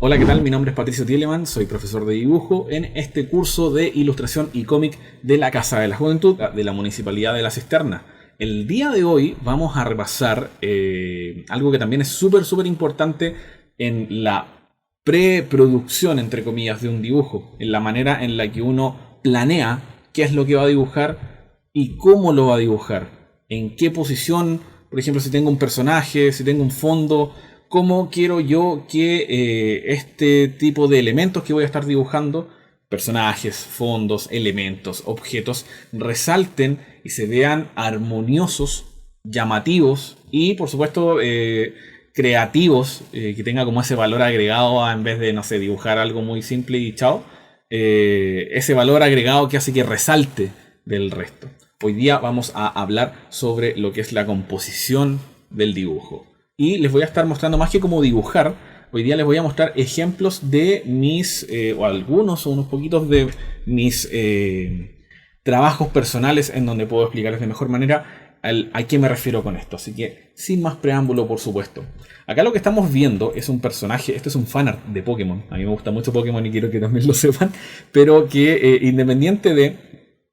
Hola, ¿qué tal? Mi nombre es Patricio Tieleman, soy profesor de dibujo en este curso de ilustración y cómic de la Casa de la Juventud de la Municipalidad de La Cisterna. El día de hoy vamos a repasar algo que también es súper importante en la preproducción, entre comillas, de un dibujo, en la manera en la que uno planea qué es lo que va a dibujar y cómo lo va a dibujar, en qué posición, por ejemplo, si tengo un personaje, si tengo un fondo, cómo quiero yo que este tipo de elementos que voy a estar dibujando, personajes, fondos, elementos, objetos, resalten y se vean armoniosos, llamativos y por supuesto creativos, que tenga como ese valor agregado en vez de, no sé, dibujar algo muy simple y chao. Ese valor agregado que hace que resalte del resto. Hoy día vamos a hablar sobre lo que es la composición del dibujo. Y les voy a estar mostrando más que cómo dibujar. Hoy día les voy a mostrar ejemplos de mis, o algunos o unos poquitos de mis trabajos personales en donde puedo explicarles de mejor manera a qué me refiero con esto. Así que, sin más preámbulo, por supuesto. Acá lo que estamos viendo es un personaje, este es un fanart de Pokémon. A mí me gusta mucho Pokémon y quiero que también lo sepan. Pero que independiente de...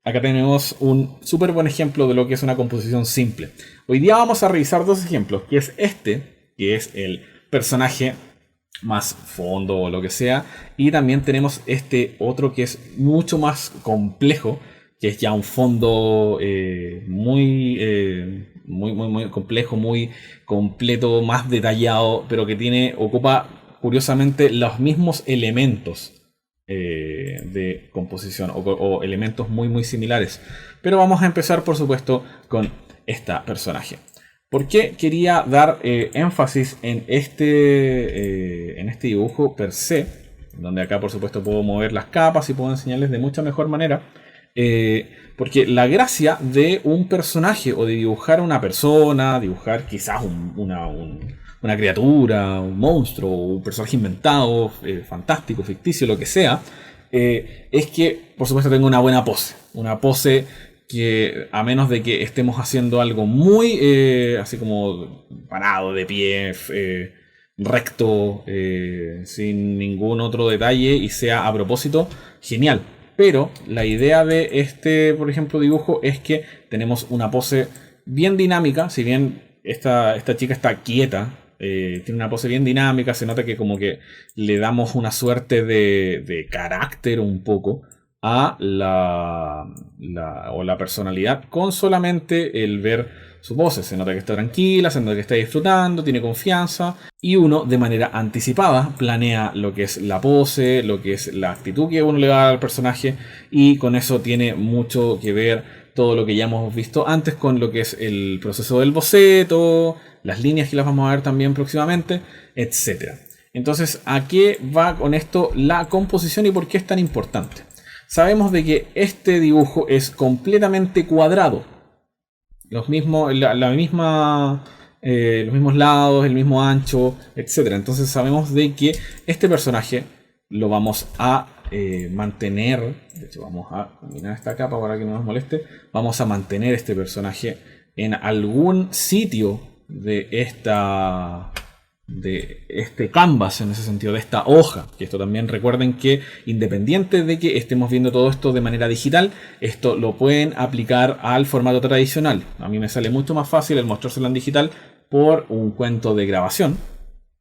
Acá tenemos un súper buen ejemplo de lo que es una composición simple. Hoy día vamos a revisar dos ejemplos, que es este, que es el personaje más fondo o lo que sea, y también tenemos este otro que es mucho más complejo, que es ya un fondo muy complejo, muy completo, más detallado, pero que ocupa curiosamente los mismos elementos de composición o elementos muy similares. Pero vamos a empezar por supuesto con esta personaje. ¿Por qué quería dar énfasis en este dibujo per se? Donde acá por supuesto puedo mover las capas y puedo enseñarles de mucha mejor manera. Porque la gracia de un personaje o de dibujar a una persona, dibujar quizás una criatura, un monstruo, un personaje inventado, fantástico, ficticio, lo que sea, es que, por supuesto, tenga una buena pose. Una pose que, a menos de que estemos haciendo algo muy, así como parado, de pie, recto, sin ningún otro detalle y sea a propósito, genial. Pero la idea de este, por ejemplo, dibujo es que tenemos una pose bien dinámica, si bien esta chica está quieta, tiene una pose bien dinámica, se nota que como que le damos una suerte de carácter un poco a la personalidad con solamente el ver su pose. Se nota que está tranquila, se nota que está disfrutando, tiene confianza y uno de manera anticipada planea lo que es la pose, lo que es la actitud que uno le da al personaje y con eso tiene mucho que ver todo lo que ya hemos visto antes con lo que es el proceso del boceto, las líneas que las vamos a ver también próximamente, etc. Entonces, ¿a qué va con esto la composición y por qué es tan importante? Sabemos de que este dibujo es completamente cuadrado. Los mismos lados, el mismo ancho, etc. Entonces sabemos de que este personaje lo vamos a mantener. De hecho, vamos a combinar esta capa para que no nos moleste. Vamos a mantener este personaje en algún sitio de este canvas, en ese sentido, de esta hoja. Y esto también recuerden que independiente de que estemos viendo todo esto de manera digital, esto lo pueden aplicar al formato tradicional. A mí me sale mucho más fácil el mostrárselo en digital por un cuento de grabación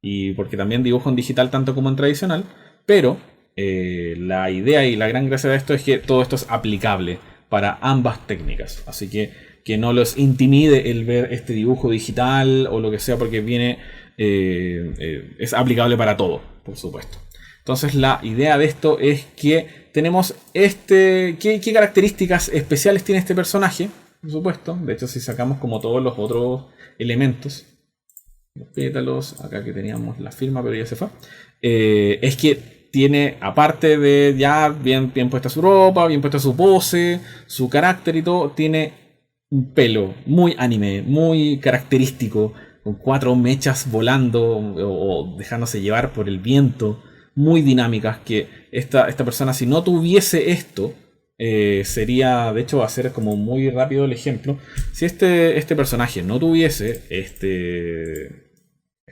y porque también dibujo en digital tanto como en tradicional, pero la idea y la gran gracia de esto es que todo esto es aplicable para ambas técnicas, así que no los intimide el ver este dibujo digital o lo que sea, porque es aplicable para todo, por supuesto. Entonces la idea de esto es que tenemos ¿qué características especiales tiene este personaje? Por supuesto, de hecho si sacamos como todos los otros elementos, los pétalos, acá que teníamos la firma pero ya se fue, es que tiene, aparte de ya bien puesta su ropa, bien puesta su pose, su carácter y todo, tiene un pelo muy anime, muy característico, con 4 mechas volando o dejándose llevar por el viento, muy dinámicas, que esta persona, si no tuviese esto, sería, de hecho va a ser como muy rápido el ejemplo, si este personaje no tuviese este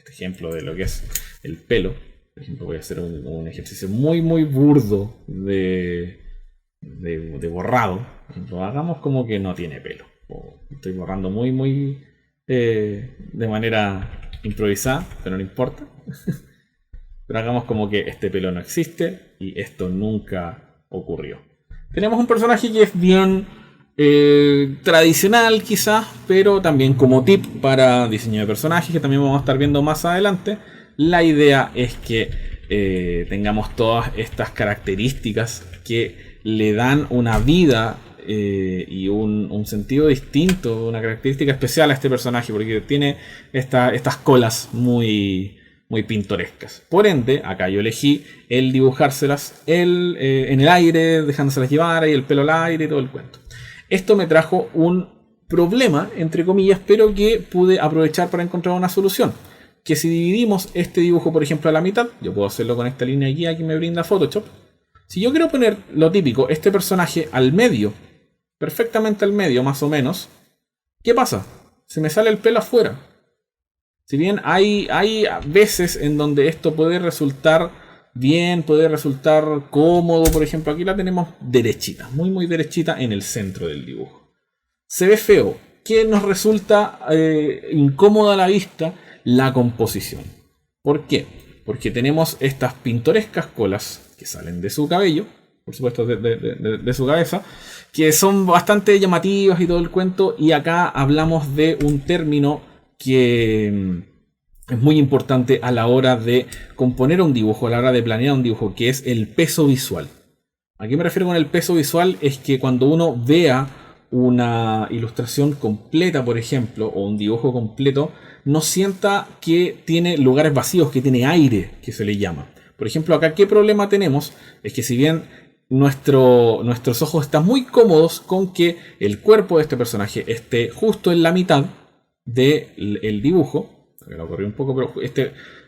ejemplo de lo que es el pelo, Por ejemplo, voy a hacer un ejercicio muy burdo de borrado. Por ejemplo, hagamos como que no tiene pelo. Estoy borrando muy de manera improvisada, pero no importa. Pero hagamos como que este pelo no existe y esto nunca ocurrió. Tenemos un personaje que es bien tradicional quizás, pero también como tip para diseño de personajes, que también vamos a estar viendo más adelante. La idea es que tengamos todas estas características que le dan una vida y un sentido distinto, una característica especial a este personaje, porque tiene estas colas muy pintorescas. Por ende, acá yo elegí el dibujárselas en el aire, dejándoselas llevar, y el pelo al aire y todo el cuento. Esto me trajo un problema, entre comillas, pero que pude aprovechar para encontrar una solución. Que si dividimos este dibujo, por ejemplo, a la mitad, yo puedo hacerlo con esta línea guía que me brinda Photoshop. Si yo quiero poner lo típico, este personaje al medio, perfectamente al medio más o menos, ¿qué pasa? Se me sale el pelo afuera. Si bien hay veces en donde esto puede resultar bien, puede resultar cómodo, por ejemplo, aquí la tenemos derechita, muy derechita en el centro del dibujo. Se ve feo. ¿Qué nos resulta incómoda a la vista? La composición. ¿Por qué? Porque tenemos estas pintorescas colas que salen de su cabello, por supuesto de su cabeza, que son bastante llamativas y todo el cuento, y acá hablamos de un término que es muy importante a la hora de componer un dibujo, a la hora de planear un dibujo, que es el peso visual. ¿A qué me refiero con el peso visual? Es que cuando uno vea una ilustración completa, por ejemplo, o un dibujo completo, no sienta que tiene lugares vacíos, que tiene aire, que se le llama. Por ejemplo, acá, ¿qué problema tenemos? Es que si bien nuestros ojos están muy cómodos con que el cuerpo de este personaje esté justo en la mitad del dibujo, me lo corrí un poco, pero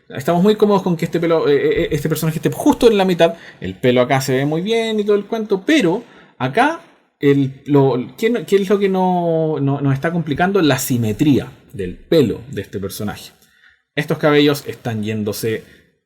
estamos muy cómodos con que este personaje esté justo en la mitad. El pelo acá se ve muy bien y todo el cuento, pero acá ¿qué es lo que nos está complicando? La simetría del pelo de este personaje. Estos cabellos están yéndose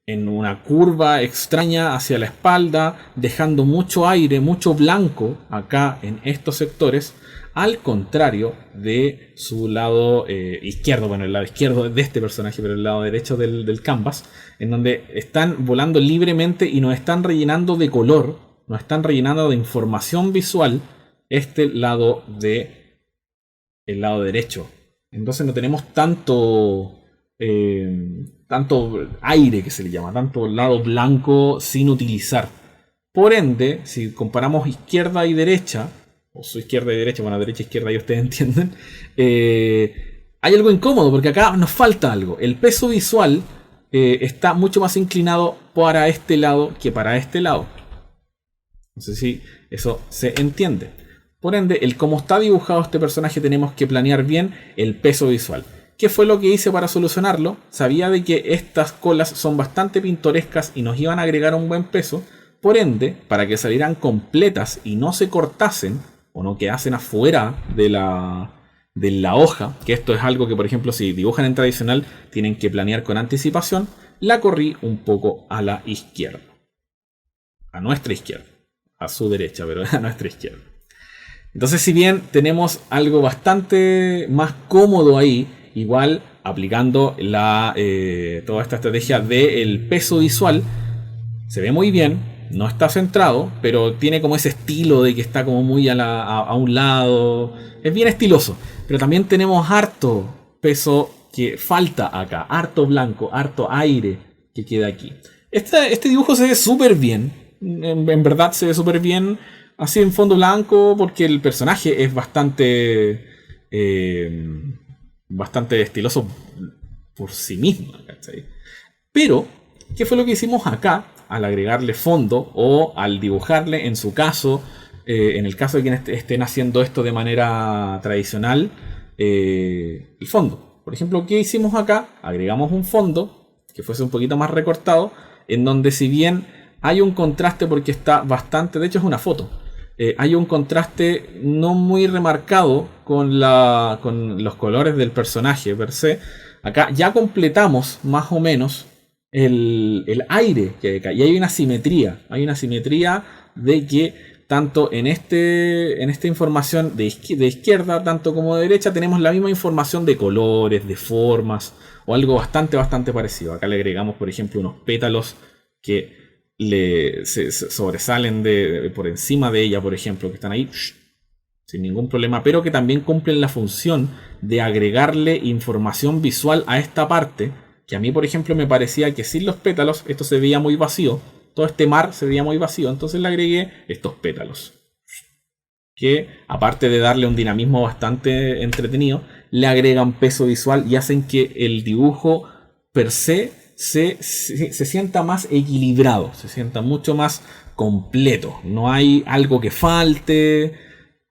en una curva extraña hacia la espalda, dejando mucho aire, mucho blanco acá en estos sectores, al contrario de su lado izquierdo, bueno, el lado izquierdo de este personaje, pero el lado derecho del canvas, en donde están volando libremente y nos están rellenando de color, nos están rellenando de información visual el lado derecho. Entonces no tenemos tanto aire, que se le llama, tanto lado blanco sin utilizar. Por ende, si comparamos izquierda y derecha, o su izquierda y derecha, bueno, derecha e izquierda, y ustedes entienden, hay algo incómodo, porque acá nos falta algo. El peso visual está mucho más inclinado para este lado que para este lado. No sé si eso se entiende. Por ende, cómo está dibujado este personaje, tenemos que planear bien el peso visual. ¿Qué fue lo que hice para solucionarlo? Sabía de que estas colas son bastante pintorescas y nos iban a agregar un buen peso. Por ende, para que salieran completas y no se cortasen o no quedasen afuera de la hoja, que esto es algo que, por ejemplo, si dibujan en tradicional, tienen que planear con anticipación, la corrí un poco a la izquierda. A nuestra izquierda. A su derecha, pero a nuestra izquierda. Entonces, si bien tenemos algo bastante más cómodo ahí, igual aplicando toda esta estrategia del peso visual, se ve muy bien, no está centrado, pero tiene como ese estilo de que está como muy a un lado. Es bien estiloso, pero también tenemos harto peso que falta acá, harto blanco, harto aire que queda aquí. Este dibujo se ve súper bien, en verdad se ve súper bien así en fondo blanco, porque el personaje es bastante estiloso por sí mismo, ¿cachai? Pero, ¿qué fue lo que hicimos acá al agregarle fondo o al dibujarle, en su caso, en el caso de quienes estén haciendo esto de manera tradicional, el fondo? Por ejemplo, ¿qué hicimos acá? Agregamos un fondo que fuese un poquito más recortado, en donde, si bien hay un contraste, porque está bastante, de hecho es una foto, hay un contraste no muy remarcado con los colores del personaje per se. Acá ya completamos más o menos el aire que hay acá. Y hay una simetría. Hay una simetría de que tanto en esta información de izquierda, tanto como de derecha, tenemos la misma información de colores, de formas, o algo bastante parecido. Acá le agregamos, por ejemplo, unos pétalos que se sobresalen por encima de ella, por ejemplo, que están ahí sin ningún problema, pero que también cumplen la función de agregarle información visual a esta parte, que a mí, por ejemplo, me parecía que sin los pétalos esto se veía muy vacío. Todo este mar se veía muy vacío, entonces le agregué estos pétalos, que aparte de darle un dinamismo bastante entretenido, le agregan peso visual y hacen que el dibujo per se sienta más equilibrado, se sienta mucho más completo. No hay algo que falte.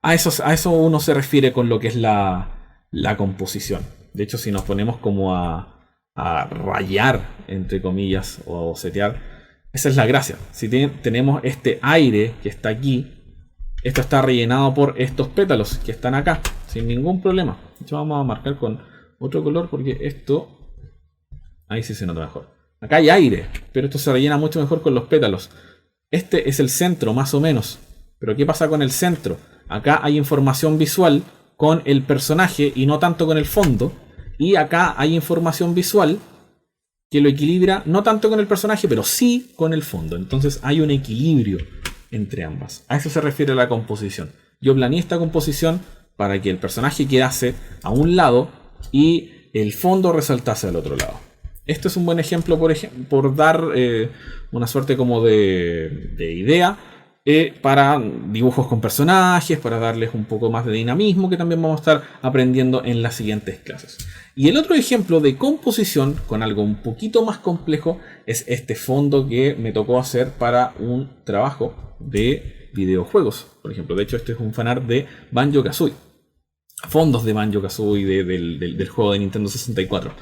A eso uno se refiere con lo que es la composición. De hecho, si nos ponemos como a rayar, entre comillas, o setear, esa es la gracia. Si tenemos este aire que está aquí, esto está rellenado por estos pétalos que están acá, sin ningún problema. De hecho, vamos a marcar con otro color porque esto, ahí sí se nota mejor. Acá hay aire, pero esto se rellena mucho mejor con los pétalos. Este es el centro, más o menos. Pero ¿qué pasa con el centro? Acá hay información visual con el personaje y no tanto con el fondo. Y acá hay información visual que lo equilibra no tanto con el personaje, pero sí con el fondo. Entonces hay un equilibrio entre ambas. A eso se refiere la composición. Yo planeé esta composición para que el personaje quedase a un lado y el fondo resaltase al otro lado. Esto es un buen ejemplo, por dar una suerte como de idea para dibujos con personajes, para darles un poco más de dinamismo, que también vamos a estar aprendiendo en las siguientes clases. Y el otro ejemplo de composición con algo un poquito más complejo es este fondo que me tocó hacer para un trabajo de videojuegos, por ejemplo. De hecho, este es un fanart de Banjo-Kazooie. Fondos de Banjo-Kazooie del juego de Nintendo 64.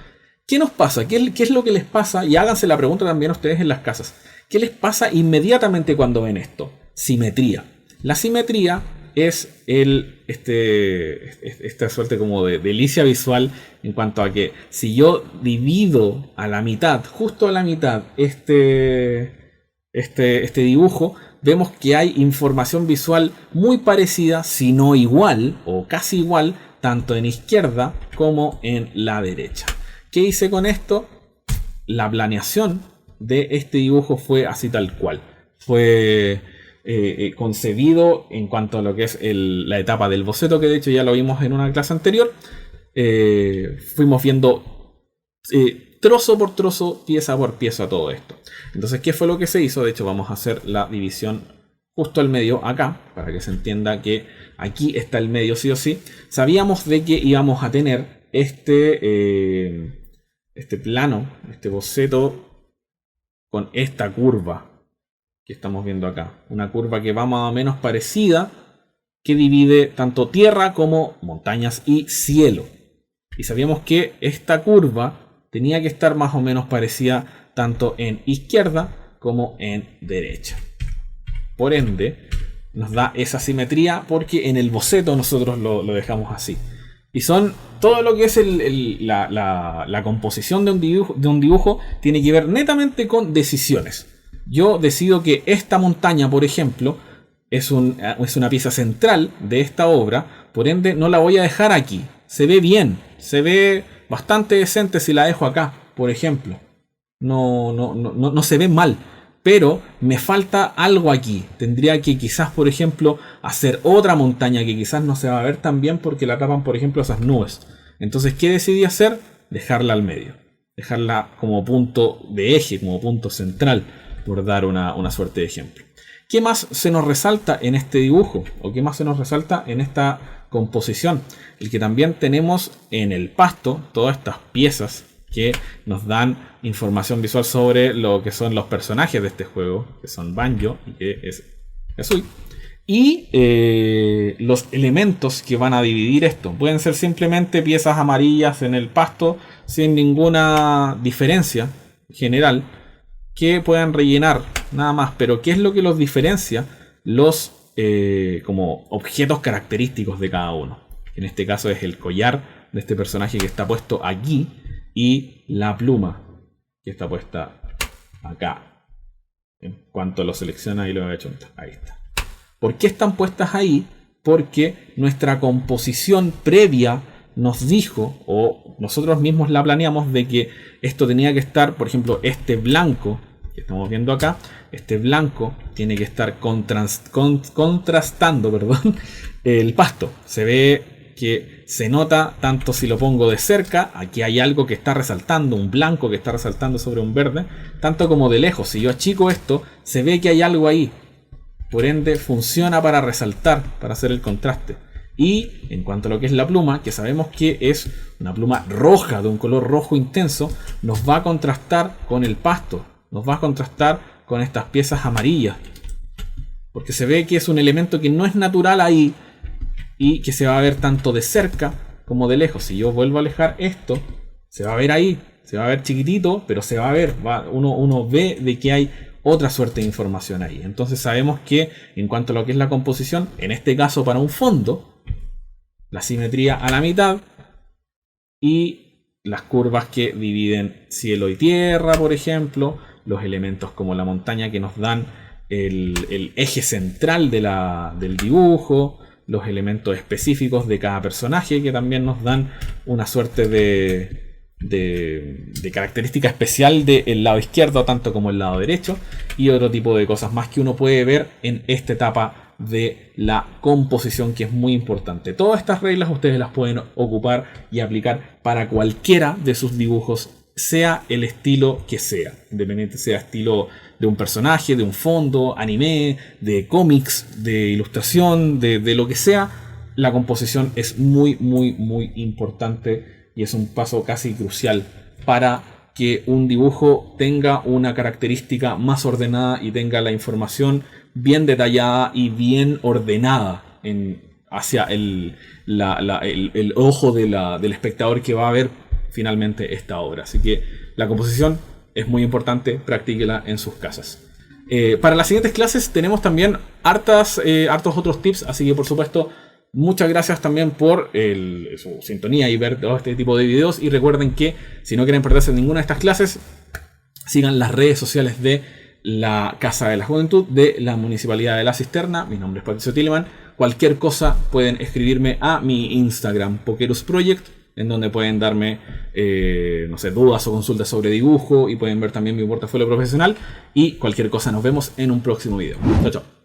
¿Qué nos pasa? ¿Qué es lo que les pasa? Y háganse la pregunta también ustedes en las casas. ¿Qué les pasa inmediatamente cuando ven esto? Simetría. La simetría es esta suerte como de delicia visual en cuanto a que si yo divido a la mitad, justo a la mitad, este dibujo, vemos que hay información visual muy parecida, si no igual o casi igual, tanto en izquierda como en la derecha. ¿Qué hice con esto? La planeación de este dibujo fue así tal cual. Fue concebido en cuanto a lo que es la etapa del boceto, que de hecho ya lo vimos en una clase anterior. Fuimos viendo trozo por trozo, pieza por pieza todo esto. Entonces, ¿qué fue lo que se hizo? De hecho, vamos a hacer la división justo al medio acá, para que se entienda que aquí está el medio sí o sí. Sabíamos de que íbamos a tener este plano, este boceto con esta curva que estamos viendo acá. Una curva que va más o menos parecida, que divide tanto tierra como montañas y cielo. Y sabíamos que esta curva tenía que estar más o menos parecida tanto en izquierda como en derecha. Por ende, nos da esa simetría porque en el boceto nosotros lo dejamos así. Y son todo lo que es la composición de un dibujo tiene que ver netamente con decisiones. Yo decido que esta montaña, por ejemplo, es una pieza central de esta obra, por ende no la voy a dejar aquí. Se ve bien, se ve bastante decente si la dejo acá, por ejemplo. No se ve mal, pero me falta algo aquí. Tendría que quizás, por ejemplo, hacer otra montaña que quizás no se va a ver tan bien porque la tapan, por ejemplo, esas nubes. Entonces, ¿qué decidí hacer? Dejarla al medio. Dejarla como punto de eje, como punto central, por dar una suerte de ejemplo. ¿Qué más se nos resalta en este dibujo? ¿O qué más se nos resalta en esta composición? El que también tenemos en el pasto todas estas piezas que nos dan información visual sobre lo que son los personajes de este juego, que son Banjo y que es Kazooie. Y los elementos que van a dividir esto. Pueden ser simplemente piezas amarillas en el pasto sin ninguna diferencia general, que puedan rellenar nada más. Pero ¿qué es lo que los diferencia? Los como objetos característicos de cada uno. En este caso es el collar de este personaje que está puesto aquí y la pluma que está puesta acá. En cuanto lo selecciona y lo achunta. Ahí está. ¿Por qué están puestas ahí? Porque nuestra composición previa nos dijo, o nosotros mismos la planeamos, de que esto tenía que estar, por ejemplo, este blanco que estamos viendo acá, este blanco tiene que estar contrastando, perdón, el pasto. Se ve que se nota tanto si lo pongo de cerca, aquí hay algo que está resaltando, un blanco que está resaltando sobre un verde, tanto como de lejos. Si yo achico esto, se ve que hay algo ahí. Por ende, funciona para resaltar, para hacer el contraste. Y en cuanto a lo que es la pluma, que sabemos que es una pluma roja, de un color rojo intenso, nos va a contrastar con el pasto, nos va a contrastar con estas piezas amarillas. Porque se ve que es un elemento que no es natural ahí y que se va a ver tanto de cerca como de lejos. Si yo vuelvo a alejar esto, se va a ver ahí, se va a ver chiquitito, pero se va a ver, uno ve de que hay otra suerte de información ahí. Entonces sabemos que en cuanto a lo que es la composición, en este caso para un fondo, la simetría a la mitad y las curvas que dividen cielo y tierra, por ejemplo, los elementos como la montaña que nos dan el eje central del dibujo, los elementos específicos de cada personaje que también nos dan una suerte de característica especial del lado izquierdo tanto como el lado derecho, y otro tipo de cosas más que uno puede ver en esta etapa de la composición, que es muy importante. Todas estas reglas ustedes las pueden ocupar y aplicar para cualquiera de sus dibujos, sea el estilo que sea, independiente sea estilo de un personaje, de un fondo, anime, de cómics, de ilustración, de lo que sea. La composición es muy importante y es un paso casi crucial para que un dibujo tenga una característica más ordenada y tenga la información bien detallada y bien ordenada hacia el ojo del espectador que va a ver finalmente esta obra. Así que la composición es muy importante, practíquela en sus casas. Para las siguientes clases tenemos también hartos otros tips, así que por supuesto muchas gracias también por su sintonía y ver todo este tipo de videos, y recuerden que si no quieren perderse ninguna de estas clases, sigan las redes sociales de la Casa de la Juventud de la Municipalidad de La Cisterna. Mi nombre es Patricio Tilleman. Cualquier cosa pueden escribirme a mi Instagram, Pokerus Project, en donde pueden darme no sé, dudas o consultas sobre dibujo, y pueden ver también mi portafolio profesional. Y cualquier cosa, nos vemos en un próximo video. Chao, chao.